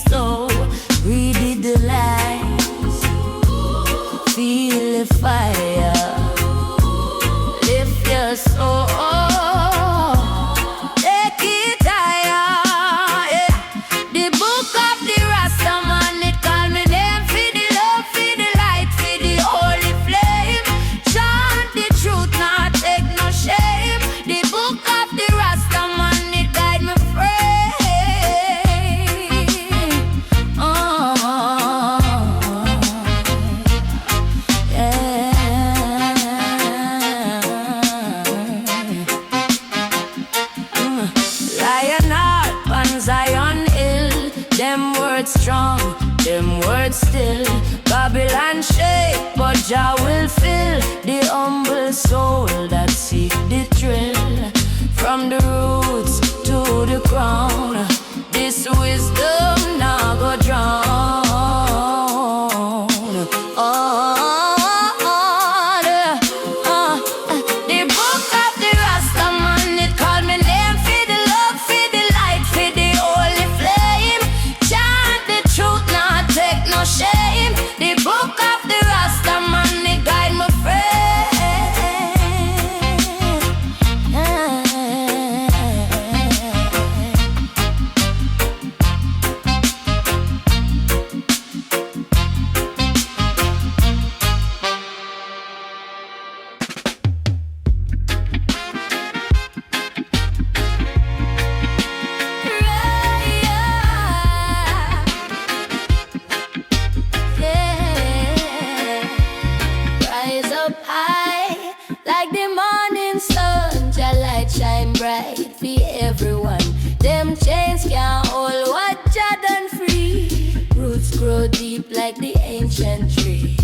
so. Read the lines, feel the fire, lift your soul. Take it higher, yeah. The book of the Rastaman, it call me name for the love, for the light, for the holy flame. Chant the truth, not take no shame. The book of the Rastaman, it guide me free. Lion up on Zion Hill, them words strong, them words still. Babylon shake, but Jah will fill the humble soul that seek the thrill. From the roots to the crown, this wisdom now go drown. The book of the Rastaman, it called me name for the love, for the light, for the holy flame. Chant the truth, not take no shame. The book of the Rastaman, it guide my rise up high like the morning sun. Jah light shine bright for everyone. Them chains can't hold what Jah done free. Roots grow deep like the ancient tree.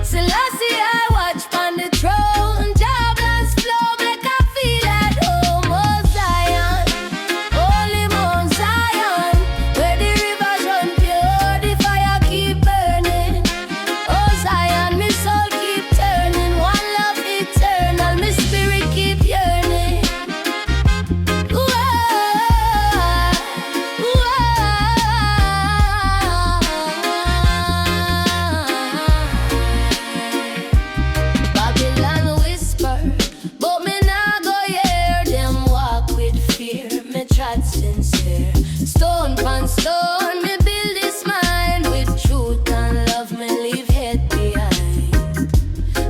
Selassie I watch on the throne. Jah bless flow make I feel at home. Oh Zion, holy Mount Zion, where the rivers run pure, the fire keep burning. Oh Zion, me soul keep turning, one love eternal, me spirit keep yearning. Babylon whisper, but me nah go hear them walk with fear. Me trot sincere, stone upon stone, me build this mind with truth and love. Me leave hate behind.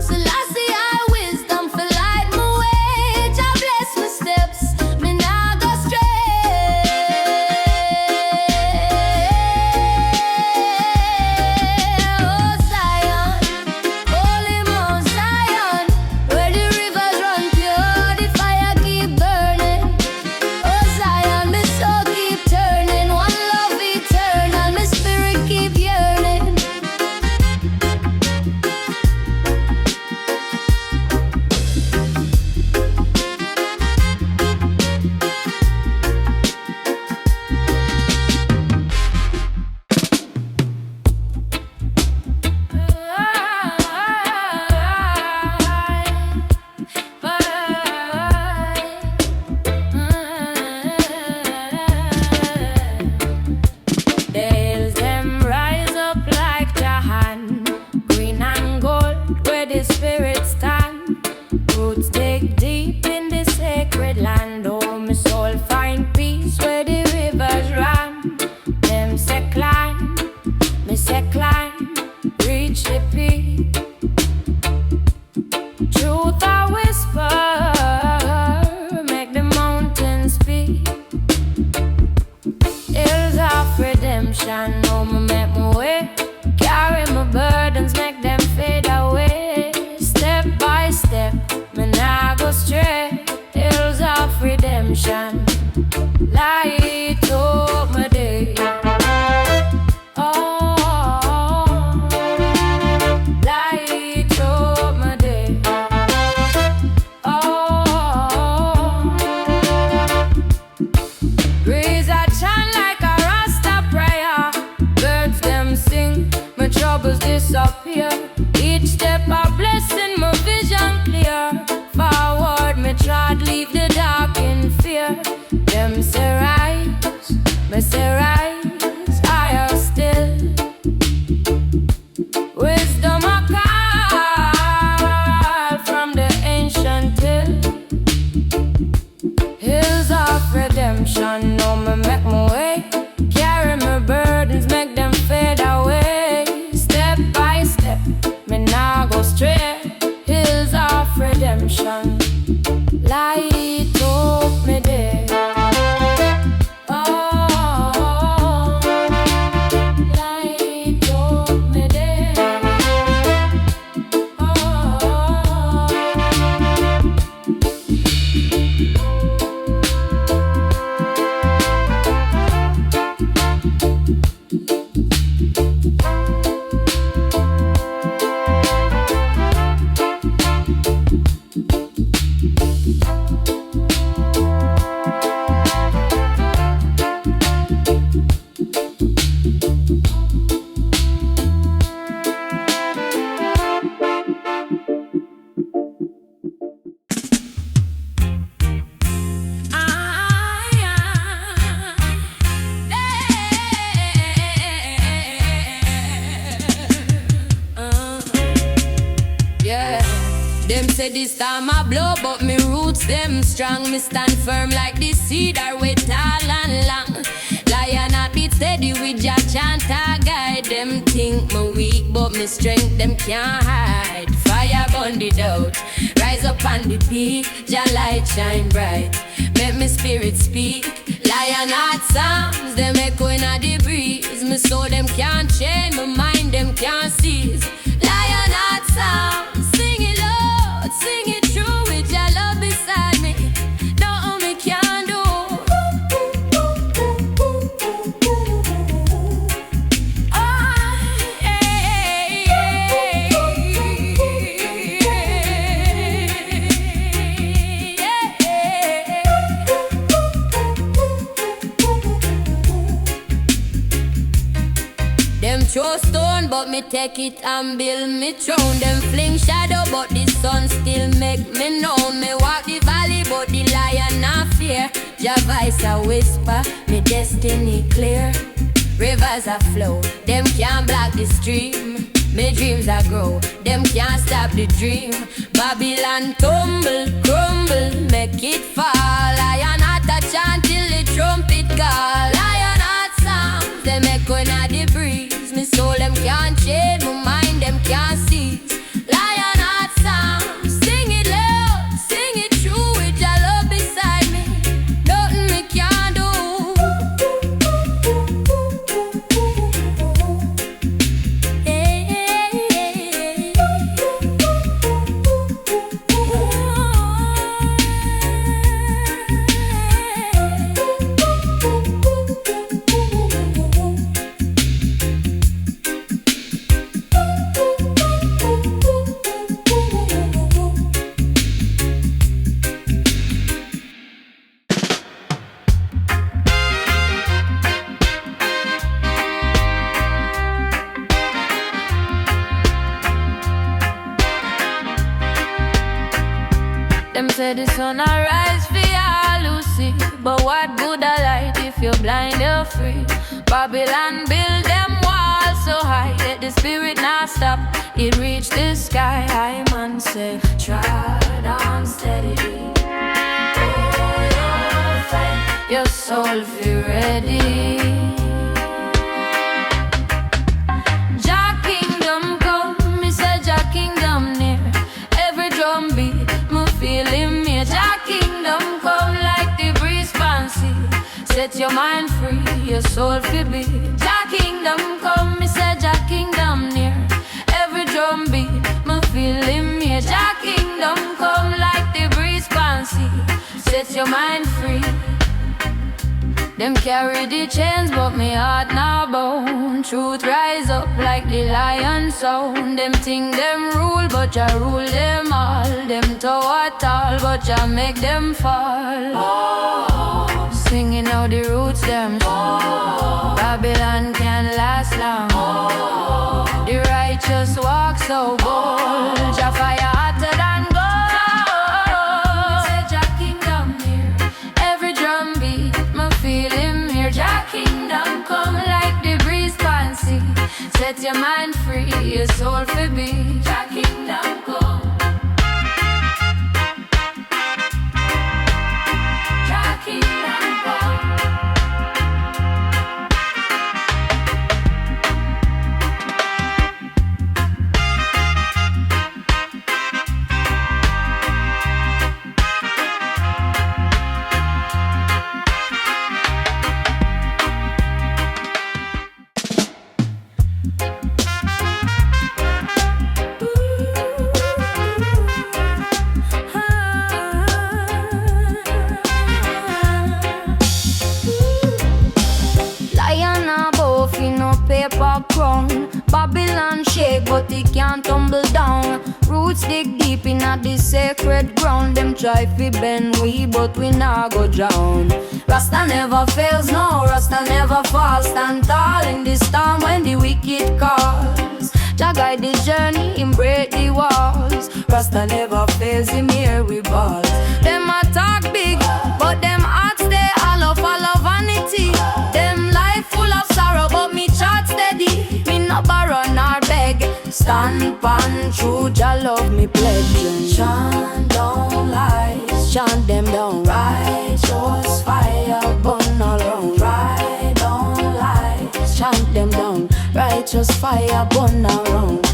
Selassie I wisdom for light my way. Jah bless my steps, me nah go stray. Oh Zion, holy Mount Zion, where the rivers run pure, the fire keep burning. Oh Zion, me soul keep turning, one love eternal, me spirit keep yearning. The hills them rise up like Jahan, green and gold where the spirits stand. Roots dig deep in the sacred land. Oh, my soul find peace where the rivers run. Them say climb, me say climb, reach the peak. Truth I whisper, make the mountains speak. Hills of redemption, oh, me make my way. Carry my burdens, make them fade away. Step by step, me nah go stray. Hills of redemption, light up my day. Oh, light up my day. Oh, breeze I chant like a Rasta prayer. Birds them sing, my troubles disappear. Each step a blessing, my vision clear. Forward me trod, leave the dark in fear. Them say rise, me say rise. Wisdom a call from the ancient hill. Hills of redemption, now me make my way. Carry my burdens, make them fade away. Step by step, me nah go stray. Hills of redemption, light up me day. This time I blow, but me roots them strong. Me stand firm like the cedar, way tall and long. Lion not beat steady with Jah chant. I guide them think me weak, but me strength them can't hide. Fire burn the doubt, rise up on the peak. Jah light shine bright, make me spirit speak. Lion heart sounds, them echoing at the breeze. Me soul them can't chain, my mind them can't seize. Lion heart sounds, sing it loud, sing it true with your love beside me. Nothing me can do. Them throw stone, but me take it and build me throne. Them fling shadow, but the sun still make me known. Me walk the valley, but the lion not fear. Jah voice a whisper, me destiny clear. Rivers a flow, them can't block the stream. Me dreams a grow, them can't stop the dream. Babylon tumble, crumble, make it fall. Lion heart a chant till the trumpet call. Lion heart sounds, them echoing at the breeze. Me soul them can't chain, my mind them can't seize. Lion heart sound, sing it loud, sing it true with your love beside me. Nothing me can do. Them say the sun a rise for ya, Lucy. But what good a light if you're blind or free? Babylon build them walls so high that the spirit not stop. It reach the sky. I man say, trod on steady. Oh, your soul feel ready. Jah Kingdom come, me say Jah Kingdom near. Every drum beat, me feel him near. Jah Kingdom come like the breeze fancy. Set your mind free, your soul feel beat. Jah Kingdom come, me say Jah Kingdom near. Every drum beat, me feel him near. Jah Kingdom come like the breeze fancy. Set your mind free. Them carry the chains, but me heart now bone. Truth rise up like the lion sound. Them think them rule, but Jah rule them all. Them tower tall, but Jah make them fall. Oh, singing out the roots them. Oh, Babylon can't last long. Oh, the righteous walk so bold. Jah fire hotter than gold. Say Jah Kingdom near. Every drum beat, me feel him here. Jah Kingdom come like the breeze fancy. Set your mind free, your soul for me. Jah Kingdom Come. Jah Kingdom Come. Babylon shake, but it can't tumble down. Roots dig deep in the sacred ground. Them try fi bend we, but we nah go drown. Rasta never fails, no, Rasta never falls. Stand tall in this storm when the wicked calls. Jah guide the journey, him break the walls. Rasta never fails, him hear we balls. Them a talk big, but them hearts they hollow, full of vanity. Them life full of sorrow, but me chart steady. Me no borrow nor beg. Stand pan true, Jah love me pledge. Chant down lies, chant them down. Righteous fire burn around. Right down lies, chant them down. Righteous fire burn around.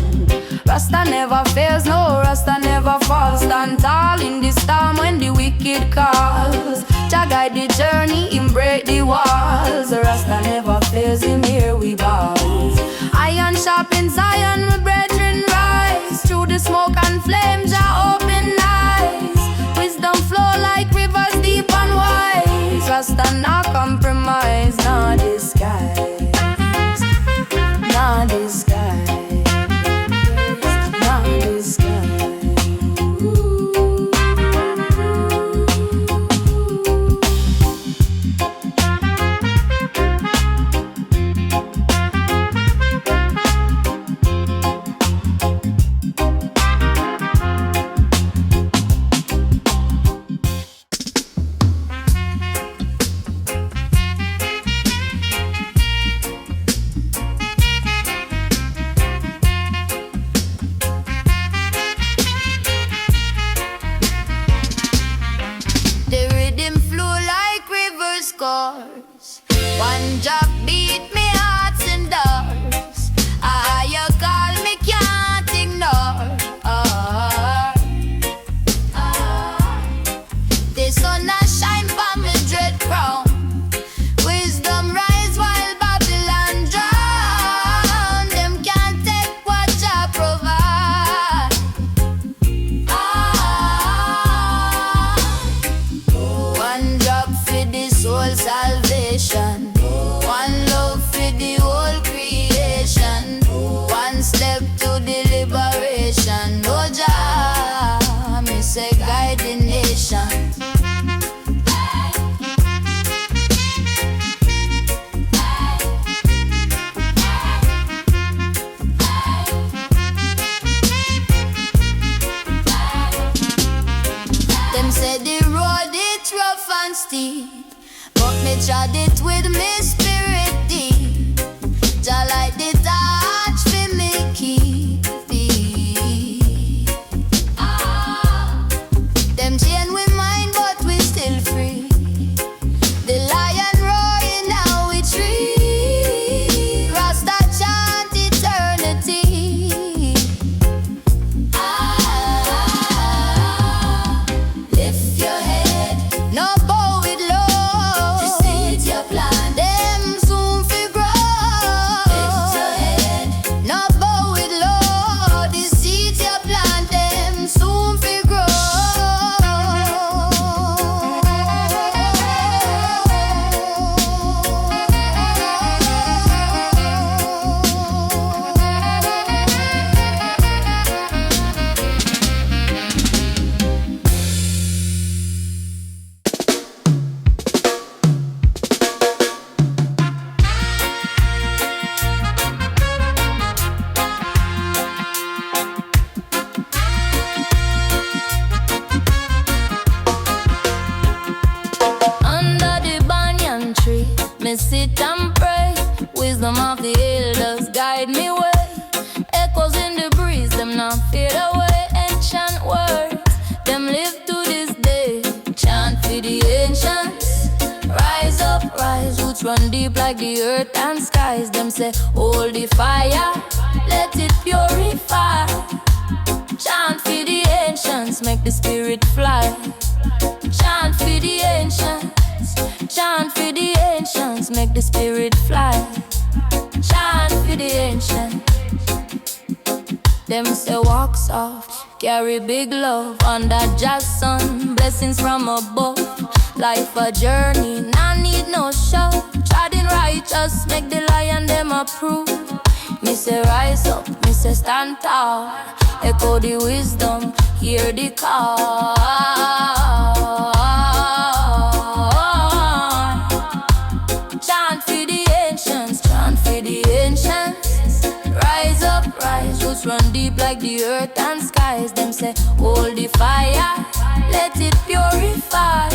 Rasta never fails, no, Rasta never falls. Stand tall in the storm when the wicked calls. Jah guide the journey, him break the walls. Rasta never fails, him here we balls. Iron sharpens iron, my brethren rise. Through the smoke and flames, Jah open eyes. Wisdom flow like rivers deep and wise. Rasta not compromise, not disguise. Not disguise. Not disguise. One drop beat me hearts and doors. You call me can't ignore. The sun a shine for me dread crown. Wisdom rise while Babylon drown. Them can't take what Jah provide. One drop for the soul salvation. One love for the whole creation. One step to the liberation. Oh Jah, me say guide the nation. Them say the road it's rough and steep, but me trod it with me spirit deep. Jah like the touch for me keep it. Them chain we mind, but we still free. The lion roaring now we tree. Rasta chant eternity. Lift your head, no bow it low. Just see it your plan. Them run deep like the earth and skies. Them say, hold the fire, let it purify. Chant for the ancients, make the spirit fly. Chant for the ancients, chant for the ancients, make the spirit fly. Chant for the ancients. Them say walk soft, carry big love under Jah's sun, blessings from above. Life a journey, nah need no show. Treading righteous, make the lion them approve. Me say rise up, me say stand tall. Echo the wisdom, hear the call. Chant for the ancients, chant for the ancients. Rise up, rise, roots run deep like the earth and skies. Them say, hold the fire, let it purify.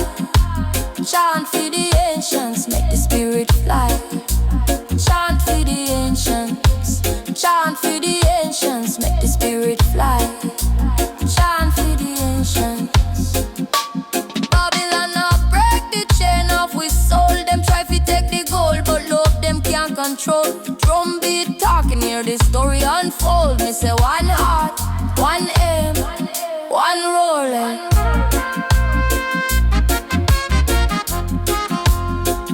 Chant for the ancients, make the spirit fly. Chant for the ancients, chant for the ancients, make the spirit fly. Chant for the ancients. Babylon now break the chain off with soul. Them try to take the gold, but love them can't control. Drum beat talking, hear the story unfold. Me say one heart, one aim, one rolling.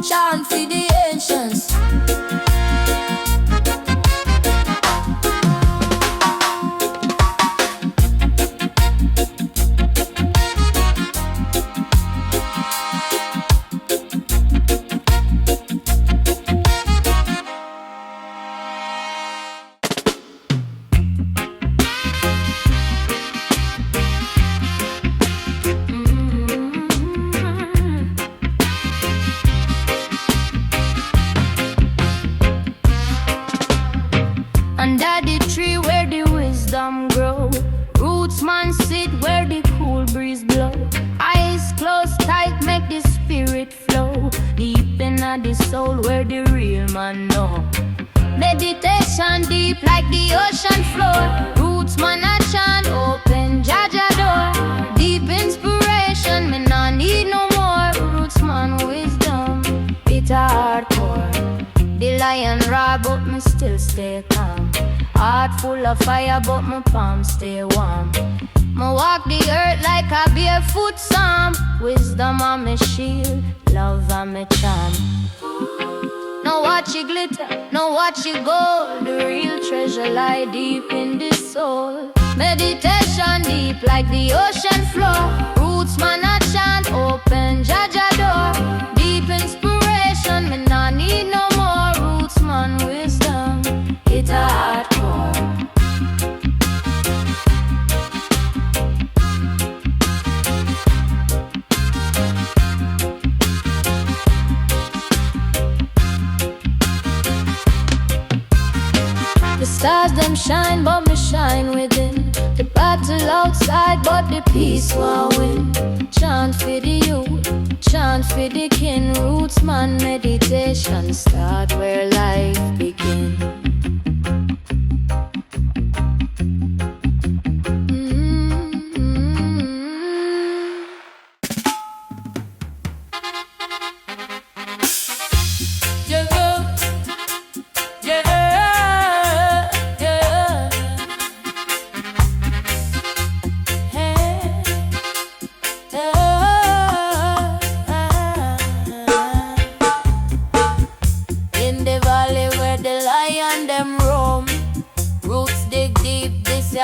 Chant for the ancients. Under the tree where the wisdom grow, Rootsman sit where the cool breeze blow. Eyes closed tight, make the spirit flow. Deep inna the soul where the real man know. Meditation deep like the ocean floor. Rootsman a chant, open Jah door. Deep inspiration, me nah need no more. Rootsman wisdom, bitter hardcore. The lion roar, but me still stay calm. Heart full of fire, but my palms stay warm. Me walk the earth like a barefoot psalm. Wisdom on me shield, love on me charm. No watch it glitter, no watch it gold. The real treasure lie deep in the soul. Meditation deep like the ocean floor. Rootsman a chant, open Jah door. Deep inspiration, me nah need no more. Rootsman wisdom, it a hardcore. The stars them shine, but me shine within. The battle outside, but the peace will win. Chant for the youth, chant for the kin. Rootsman meditation start where life begin.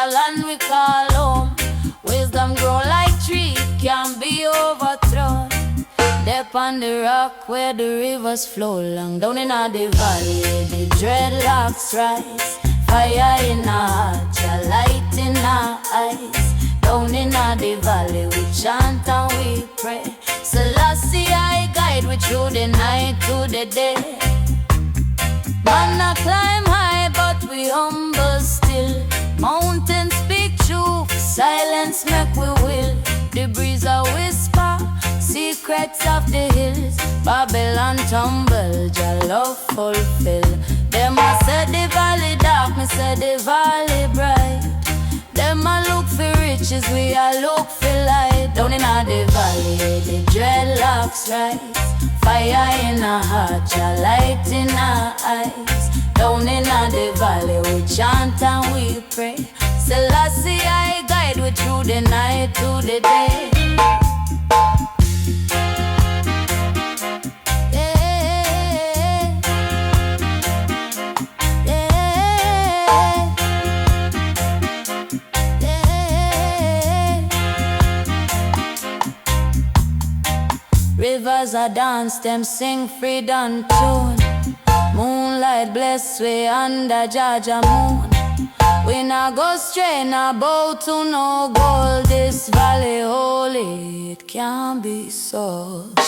Land we call home. Wisdom grow like tree, can't be overthrown. Dep on the rock where the rivers flow long. Down in the valley where the dreadlocks rise. Fire in our heart, your light in our eyes. Down in the valley we chant and we pray. Selassie I guide we through the night to the day. Man a climb high but we humble still. Mountains speak truth, silence make we will. The breeze a whisper, secrets of the hills. Babylon tumble, Jah love fulfill. Them a say the valley dark, me say the valley bright. Them a look for riches, we a look for light. Down in the valley, the dreadlocks rise. Fire in our heart, your light in our eyes. Down in the valley, we chant and we pray. Selassie, I guide we through the night to the day. Rivers a dance, them sing freedom tune. Moonlight bless we under Jaja moon. We not go stray, not bow to no gold. This valley holy, it can't be sold.